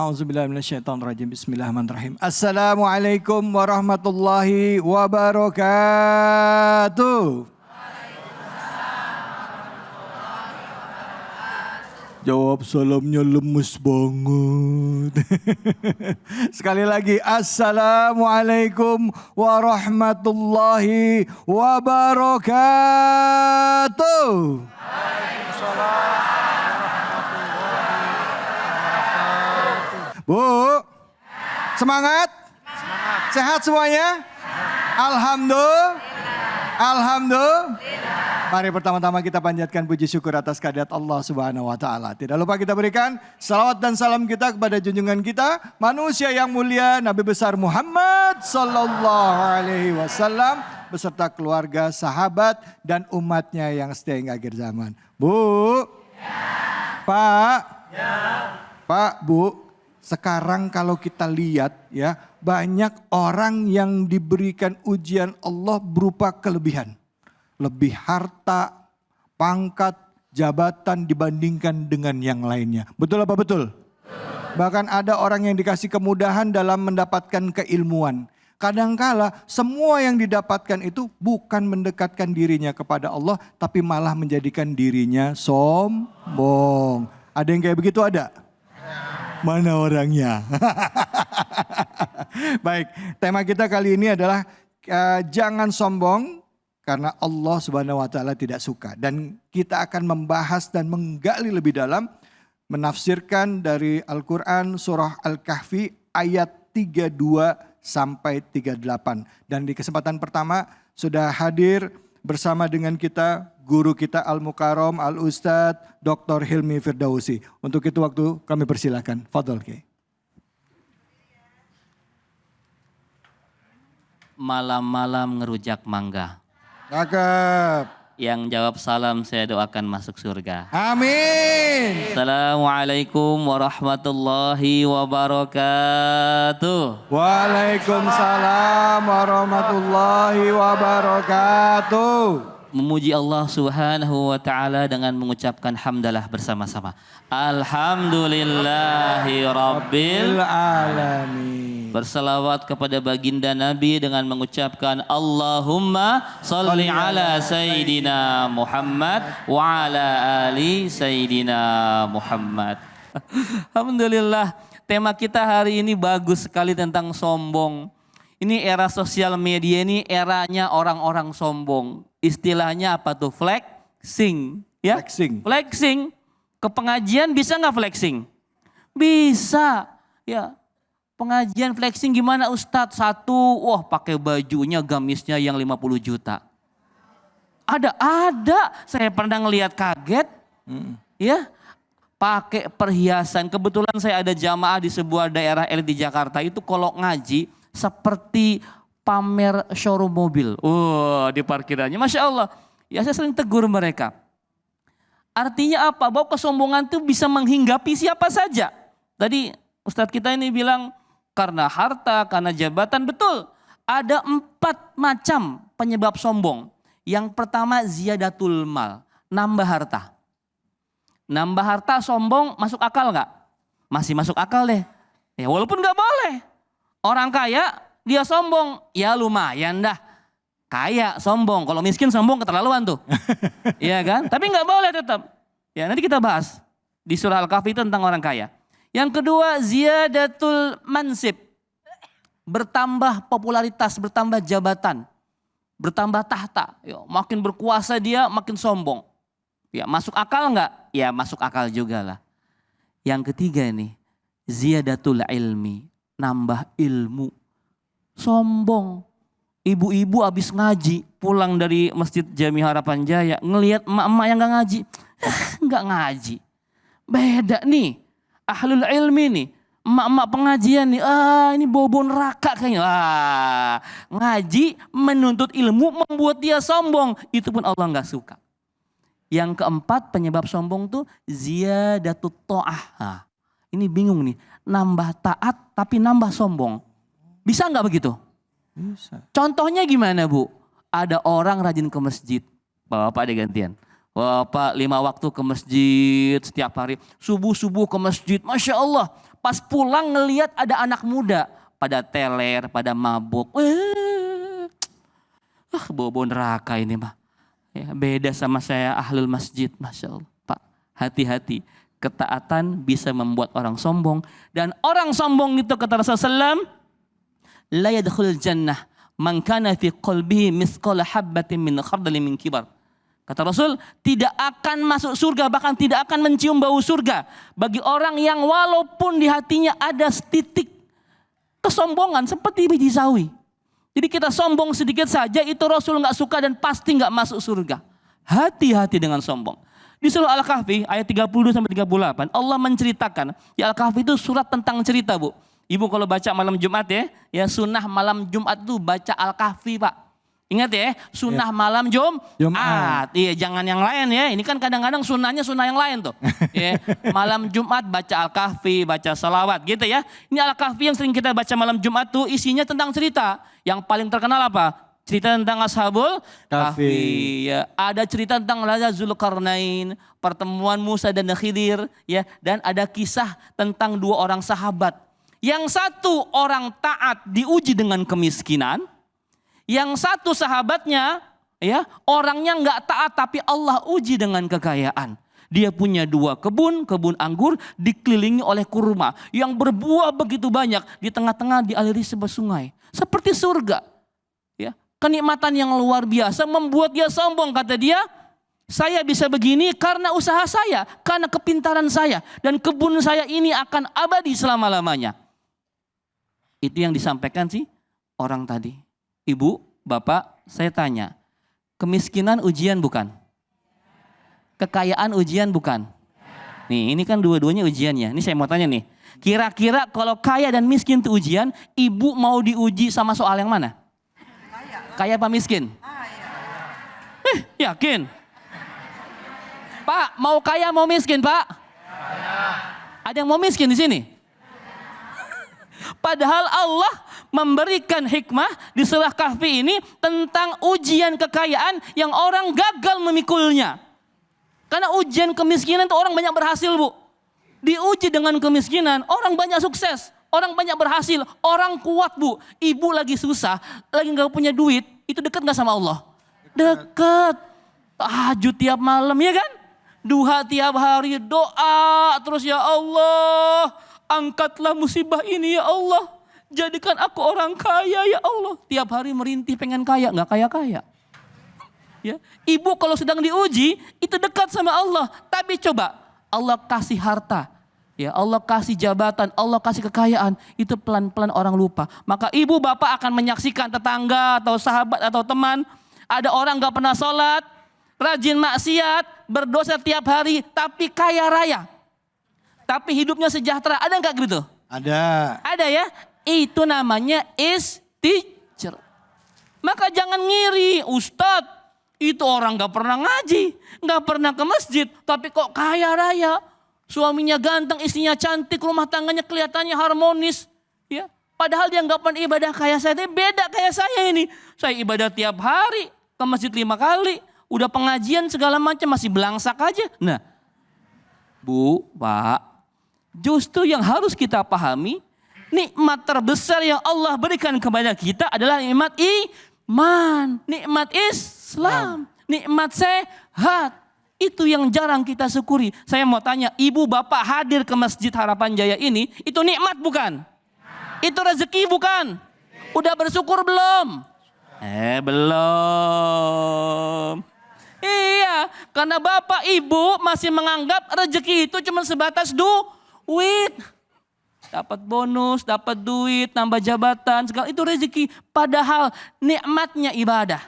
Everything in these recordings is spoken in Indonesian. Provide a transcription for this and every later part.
A'udzubillahiminasyaitonirrajim. Bismillahirrahmanirrahim. Assalamualaikum warahmatullahi wabarakatuh. Jawab salamnya lemes banget. Sekali lagi, Assalamualaikum warahmatullahi wabarakatuh. Bu, semangat? Sehat semuanya? Alhamdulillah. Mari pertama-tama kita panjatkan puji syukur atas kehadirat Allah Subhanahu wa taala. Tidak lupa kita berikan salawat dan salam kita kepada junjungan kita, manusia yang mulia Nabi besar Muhammad sallallahu alaihi wasallam beserta keluarga, sahabat dan umatnya yang setia hingga akhir zaman. Bu. Pak. Pak, Bu. Sekarang kalau kita lihat ya, banyak orang yang diberikan ujian Allah berupa kelebihan. Lebih harta, pangkat, jabatan dibandingkan dengan yang lainnya. Betul apa betul? Bahkan ada orang yang dikasih kemudahan dalam mendapatkan keilmuan. Kadangkala semua yang didapatkan itu bukan mendekatkan dirinya kepada Allah, tapi malah menjadikan dirinya sombong. Ada yang kayak begitu ada? Mana orangnya? Baik, tema kita kali ini adalah jangan sombong karena Allah Subhanahu wa taala tidak suka. Dan kita akan membahas dan menggali lebih dalam, menafsirkan dari Al-Quran surah Al-Kahfi ayat 32 sampai 38. Dan di kesempatan pertama sudah hadir bersama dengan kita guru kita Al-Mukarram Al-Ustadz Dr. Hilmi Firdausi. Untuk itu waktu kami persilakan. Fadhol Ki. Malam-malam ngerujak mangga. Cakep. Yang jawab salam saya doakan masuk surga. Amin. Assalamualaikum warahmatullahi wabarakatuh. Waalaikumsalam warahmatullahi wabarakatuh. Memuji Allah Subhanahu wa taala dengan mengucapkan hamdalah bersama-sama. Alhamdulillahi rabbil alamin. Berselawat kepada baginda Nabi dengan mengucapkan Allahumma salli ala Sayyidina Muhammad wa ala ali Sayyidina Muhammad. Alhamdulillah, tema kita hari ini bagus sekali tentang sombong. Ini era sosial media, ini eranya orang-orang sombong. Istilahnya apa tuh? Flexing. Ya? Flexing. Ke pengajian bisa nggak flexing? Bisa. Ya. Pengajian flexing gimana Ustadz? Satu, wah pakai bajunya gamisnya yang 50 juta. Ada. Saya pernah ngelihat kaget. Ya. Pakai perhiasan. Kebetulan saya ada jamaah di sebuah daerah elit di Jakarta. Itu kalau ngaji seperti pamer showroom mobil. Di parkirannya. Masya Allah. Ya saya sering tegur mereka. Artinya apa? Bahwa kesombongan itu bisa menghinggapi siapa saja. Tadi Ustadz kita ini bilang karena harta, karena jabatan. Betul. Ada 4 macam penyebab sombong. Yang pertama ziyadatul mal. Nambah harta. Nambah harta sombong masuk akal nggak? Masih masuk akal deh. Ya walaupun nggak boleh. Orang kaya dia sombong, ya lumayan dah. Kaya sombong, kalau miskin sombong keterlaluan tuh. Iya kan? Tapi nggak boleh tetap. Ya nanti kita bahas di surah Al-Kahfi tentang orang kaya. Yang kedua ziyadatul mansib. Bertambah popularitas, bertambah jabatan. Bertambah tahta. Ya, makin berkuasa dia makin sombong. Ya masuk akal nggak? Ya masuk akal juga lah. Yang ketiga nih ziyadatul ilmi. Nambah ilmu. Sombong. Ibu-ibu habis ngaji pulang dari Masjid Jami Harapan Jaya ngelihat emak-emak yang gak ngaji. Gak ngaji. Beda nih. Ahlul ilmi nih. Emak-emak pengajian nih. Ini bobo neraka kayaknya. Ngaji menuntut ilmu membuat dia sombong. Itu pun Allah gak suka. Yang keempat penyebab sombong tuh ziyadatut ta'ah. Ini bingung nih. Nambah taat tapi nambah sombong. Bisa nggak begitu? Bisa. Contohnya gimana Bu? Ada orang rajin ke masjid. Bapak deh gantian. Bapak 5 waktu ke masjid setiap hari. Subuh-subuh ke masjid. Masya Allah. Pas pulang ngelihat ada anak muda pada teler, pada mabuk. Bau-bau neraka ini mah. Ya, beda sama saya ahlul masjid, Masya Allah. Pak, hati-hati. Ketaatan bisa membuat orang sombong. Dan orang sombong itu kata Rasulullah SAW, la yadkhul jannah man kana fi qalbihi mithqala habbatin min khardalin min kibar. Kata Rasul, tidak akan masuk surga, bahkan tidak akan mencium bau surga bagi orang yang walaupun di hatinya ada setitik kesombongan seperti biji sawi. Jadi kita sombong sedikit saja itu Rasul nggak suka dan pasti nggak masuk surga. Hati-hati dengan sombong. Di surah Al-Kahfi ayat 30 sampai 38 Allah menceritakan, di Al-Kahfi itu surat tentang cerita, Bu. Ibu kalau baca malam Jumat ya sunnah malam Jumat itu baca Al-Kahfi, Pak. Ingat ya, sunnah malam Jumat. Iya, jangan yang lain ya. Ini kan kadang-kadang sunnahnya sunnah yang lain tuh. Ya, malam Jumat baca Al-Kahfi, baca salawat gitu ya. Ini Al-Kahfi yang sering kita baca malam Jumat tuh isinya tentang cerita. Yang paling terkenal apa? Cerita tentang Ashabul Kahfi. Ya, ada cerita tentang Raja Zulkarnain, pertemuan Musa dan Khidir ya, dan ada kisah tentang dua orang sahabat. Yang satu orang taat diuji dengan kemiskinan. Yang satu sahabatnya ya orangnya nggak taat tapi Allah uji dengan kekayaan. Dia punya 2 kebun anggur dikelilingi oleh kurma yang berbuah begitu banyak, di tengah-tengah dialiri sebuah sungai. Seperti surga. Ya, kenikmatan yang luar biasa membuat dia sombong, kata dia, saya bisa begini karena usaha saya, karena kepintaran saya, dan kebun saya ini akan abadi selama-lamanya. Itu yang disampaikan sih orang tadi. Ibu, Bapak, saya tanya, kemiskinan ujian bukan? Kekayaan ujian bukan? Nih, ini kan dua-duanya ujiannya. Ini saya mau tanya nih, kira-kira kalau kaya dan miskin itu ujian, ibu mau diuji sama soal yang mana? Kaya apa miskin? Yakin? Pak, mau kaya mau miskin, Pak? Ada yang mau miskin di sini? Padahal Allah memberikan hikmah di surah Kahfi ini tentang ujian kekayaan yang orang gagal memikulnya. Karena ujian kemiskinan itu orang banyak berhasil, Bu. Diuji dengan kemiskinan, orang banyak sukses, orang banyak berhasil, orang kuat, Bu. Ibu lagi susah, lagi gak punya duit, itu dekat gak sama Allah? Dekat. Tahajud tiap malam, ya kan? Duha tiap hari, doa terus, ya Allah, angkatlah musibah ini ya Allah. Jadikan aku orang kaya ya Allah. Tiap hari merintih pengen kaya, gak kaya-kaya. Ya. Ibu kalau sedang diuji, itu dekat sama Allah. Tapi coba, Allah kasih harta. Ya, Allah kasih jabatan, Allah kasih kekayaan. Itu pelan-pelan orang lupa. Maka ibu bapak akan menyaksikan tetangga atau sahabat atau teman. Ada orang gak pernah sholat, rajin maksiat, berdosa tiap hari, tapi kaya raya. Tapi hidupnya sejahtera. Ada gak gitu? Ada. Ada ya? Itu namanya istighfar. Maka jangan ngiri, Ustadz, itu orang gak pernah ngaji, gak pernah ke masjid, tapi kok kaya raya. Suaminya ganteng, istrinya cantik, rumah tangganya kelihatannya harmonis. Ya, padahal dia gak pernah ibadah kayak saya, tapi beda kayak saya ini. Saya ibadah tiap hari, ke masjid 5 kali, udah pengajian segala macam masih belangsak aja. Nah, Bu, Pak, justru yang harus kita pahami, nikmat terbesar yang Allah berikan kepada kita adalah nikmat iman, nikmat Islam, nikmat sehat. Itu yang jarang kita syukuri. Saya mau tanya, ibu bapak hadir ke Masjid Harapan Jaya ini, itu nikmat bukan? Itu rezeki bukan? Udah bersyukur belum? Belum. Iya, karena bapak ibu masih menganggap rezeki itu cuma sebatas duit. Dapat bonus, dapat duit, nambah jabatan, segala itu rezeki. Padahal nikmatnya ibadah,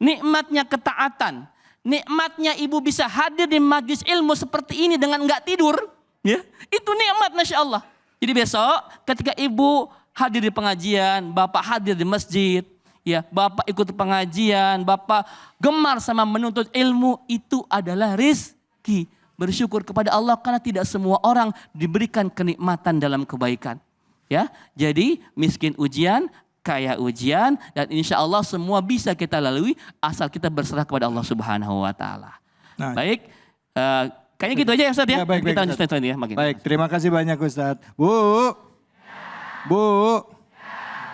nikmatnya ketaatan, nikmatnya ibu bisa hadir di majlis ilmu seperti ini dengan nggak tidur, ya itu nikmat, masya Allah. Jadi besok ketika ibu hadir di pengajian, bapak hadir di masjid, ya bapak ikut pengajian, bapak gemar sama menuntut ilmu, itu adalah rezeki. Bersyukur kepada Allah karena tidak semua orang diberikan kenikmatan dalam kebaikan. Ya, jadi miskin ujian, kaya ujian, dan insya Allah semua bisa kita lalui asal kita berserah kepada Allah Subhanahu Wa Taala. Baik, Kayaknya gitu aja ya Ustaz ya. Ya, baik, Kita baik, lanjut ya makin. Baik, terima kasih banyak Ustadz. Bu.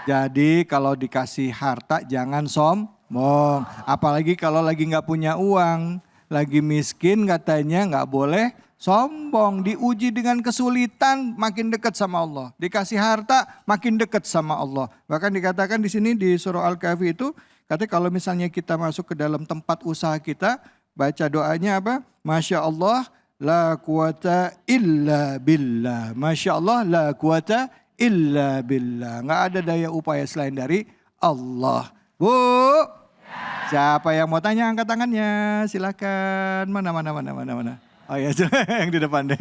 Jadi kalau dikasih harta jangan sombong. Apalagi kalau lagi nggak punya uang. Lagi miskin katanya nggak boleh sombong. Diuji dengan kesulitan makin dekat sama Allah. Dikasih harta makin dekat sama Allah. Bahkan dikatakan di sini di surah Al-Kahfi itu. Katanya kalau misalnya kita masuk ke dalam tempat usaha kita. Baca doanya apa? Masya Allah la quwata illa billah. Masya Allah la quwata illa billah. Nggak ada daya upaya selain dari Allah. Bu, siapa yang mau tanya angkat tangannya? Silakan. Mana. Oh ya, yang di depan deh.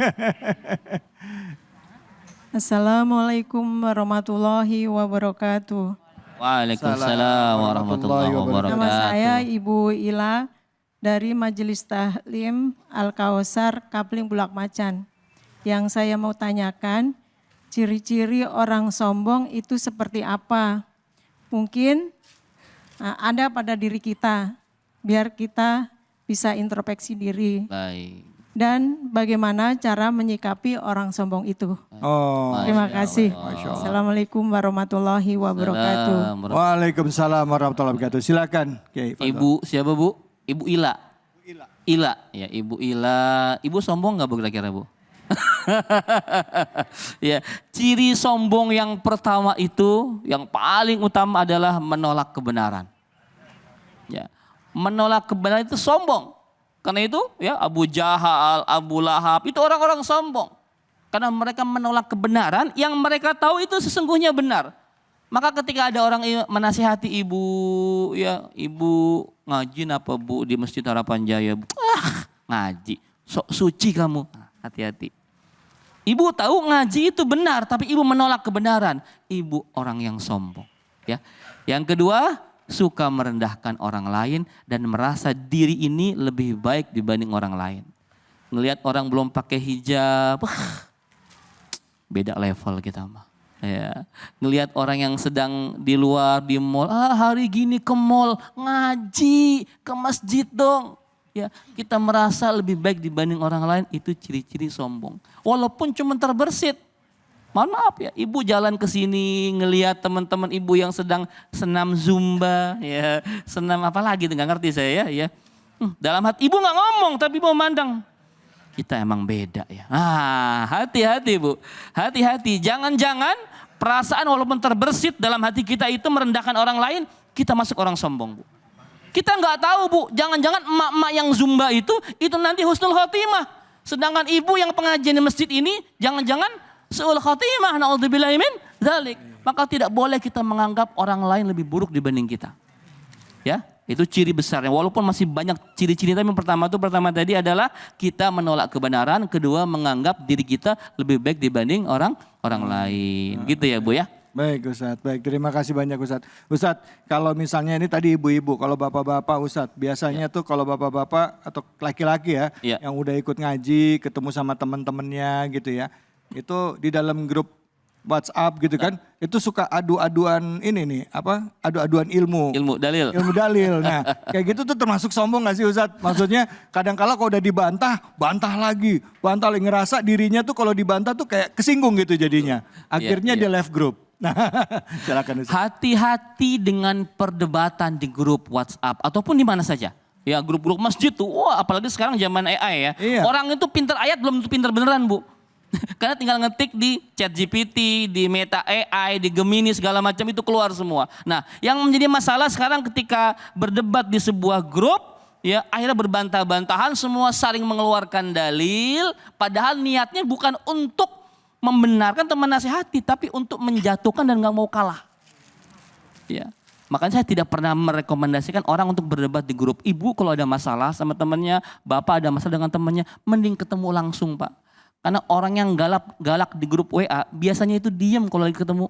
Assalamualaikum warahmatullahi wabarakatuh. Waalaikumsalam warahmatullahi wabarakatuh. Nama saya Ibu Ila dari Majelis Tahlim Al-Kausar Kapling Bulak Macan. Yang saya mau tanyakan, ciri-ciri orang sombong itu seperti apa? Mungkin ada pada diri kita, biar kita bisa introspeksi diri. Baik. Dan bagaimana cara menyikapi orang sombong itu. Oh, Terima kasih. Assalamualaikum warahmatullahi wabarakatuh. Waalaikumsalam warahmatullahi wabarakatuh. Silakan, Kiai. Ibu siapa Bu? Ibu Ila. Ila, ya Ibu Ila. Ibu sombong nggak Bu kira-kira Bu? Ya, ciri sombong yang pertama itu, yang paling utama adalah menolak kebenaran. Ya, menolak kebenaran itu sombong. Karena itu ya Abu Jahal, Abu Lahab itu orang-orang sombong. Karena mereka menolak kebenaran yang mereka tahu itu sesungguhnya benar. Maka ketika ada orang menasihati ibu, ya ibu ngaji apa Bu di Masjid Harapan Jaya? Ngaji, sok suci kamu, hati-hati. Ibu tahu ngaji itu benar, tapi ibu menolak kebenaran. Ibu orang yang sombong. Ya, yang kedua suka merendahkan orang lain dan merasa diri ini lebih baik dibanding orang lain. Ngelihat orang belum pakai hijab, beda level kita mah. Ya, ngelihat orang yang sedang di luar di mall, hari gini ke mall, ngaji, ke masjid dong. Ya, kita merasa lebih baik dibanding orang lain, itu ciri-ciri sombong. Walaupun cuma terbersit. Mohon maaf ya, ibu jalan ke sini ngelihat teman-teman ibu yang sedang senam zumba, ya, senam apa lagi nggak ngerti saya ya. Dalam hati ibu nggak ngomong tapi ibu memandang. Kita emang beda ya. Hati-hati Bu. Hati-hati. Jangan-jangan perasaan walaupun terbersit dalam hati kita itu merendahkan orang lain, kita masuk orang sombong Bu. Kita nggak tahu Bu, jangan-jangan emak-emak yang zumba itu nanti husnul khotimah. Sedangkan ibu yang pengajian di masjid ini, jangan-jangan su'ul khotimah. Na'udzubillahi min dzalik. Maka tidak boleh kita menganggap orang lain lebih buruk dibanding kita. Ya. Itu ciri besarnya. Walaupun masih banyak ciri-ciri, tapi yang pertama tadi adalah kita menolak kebenaran, kedua menganggap diri kita lebih baik dibanding orang lain. Gitu ya Bu ya. Baik Ustadz, baik terima kasih banyak Ustadz. Ustadz kalau misalnya ini tadi ibu-ibu, kalau bapak-bapak Ustadz biasanya tuh kalau bapak-bapak atau laki-laki ya yang udah ikut ngaji, ketemu sama teman-temannya gitu ya. Itu di dalam grup WhatsApp gitu kan, itu suka adu-aduan ini nih, adu-aduan ilmu dalil. Nah, kayak gitu tuh termasuk sombong gak sih Ustadz? Maksudnya kadang-kala kalau udah dibantah, bantah lagi, ngerasa dirinya tuh kalau dibantah tuh kayak kesinggung gitu jadinya. Akhirnya dia left group. Nah, silakan Ustadz. Hati-hati dengan perdebatan di grup WhatsApp ataupun di mana saja. Ya, grup-grup masjid tuh, wah apalagi sekarang zaman AI ya. Iya. Orang itu pinter ayat belum tentu pinter beneran Bu. Karena tinggal ngetik di ChatGPT, di Meta AI, di Gemini segala macam itu keluar semua. Nah, yang menjadi masalah sekarang ketika berdebat di sebuah grup, ya akhirnya berbantah-bantahan, semua saling mengeluarkan dalil, padahal niatnya bukan untuk membenarkan atau menasihati, tapi untuk menjatuhkan dan nggak mau kalah. Ya. Makanya saya tidak pernah merekomendasikan orang untuk berdebat di grup. Ibu kalau ada masalah sama temannya, bapak ada masalah dengan temannya, mending ketemu langsung Pak. Karena orang yang galak di grup WA biasanya itu diem kalau lagi ketemu.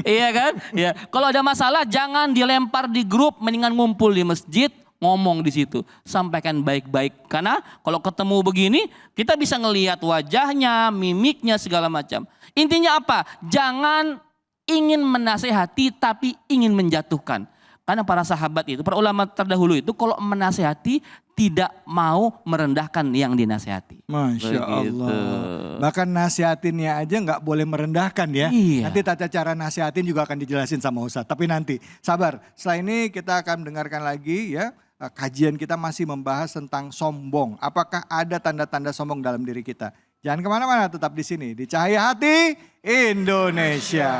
Iya kan? Ya. Kalau ada masalah jangan dilempar di grup, mendingan ngumpul di masjid, ngomong di situ. Sampaikan baik-baik. Karena kalau ketemu begini kita bisa ngelihat wajahnya, mimiknya segala macam. Intinya apa? Jangan ingin menasehati tapi ingin menjatuhkan. Karena para sahabat itu, para ulama terdahulu itu kalau menasehati tidak mau merendahkan yang dinasehati. Masya Begitu. Allah. Bahkan nasihatinnya aja nggak boleh merendahkan ya. Iya. Nanti tata cara nasihatin juga akan dijelasin sama Ustadz. Tapi nanti sabar. Setelah ini kita akan mendengarkan lagi ya. Kajian kita masih membahas tentang sombong. Apakah ada tanda-tanda sombong dalam diri kita? Jangan kemana-mana, tetap di sini. Di Cahaya Hati Indonesia.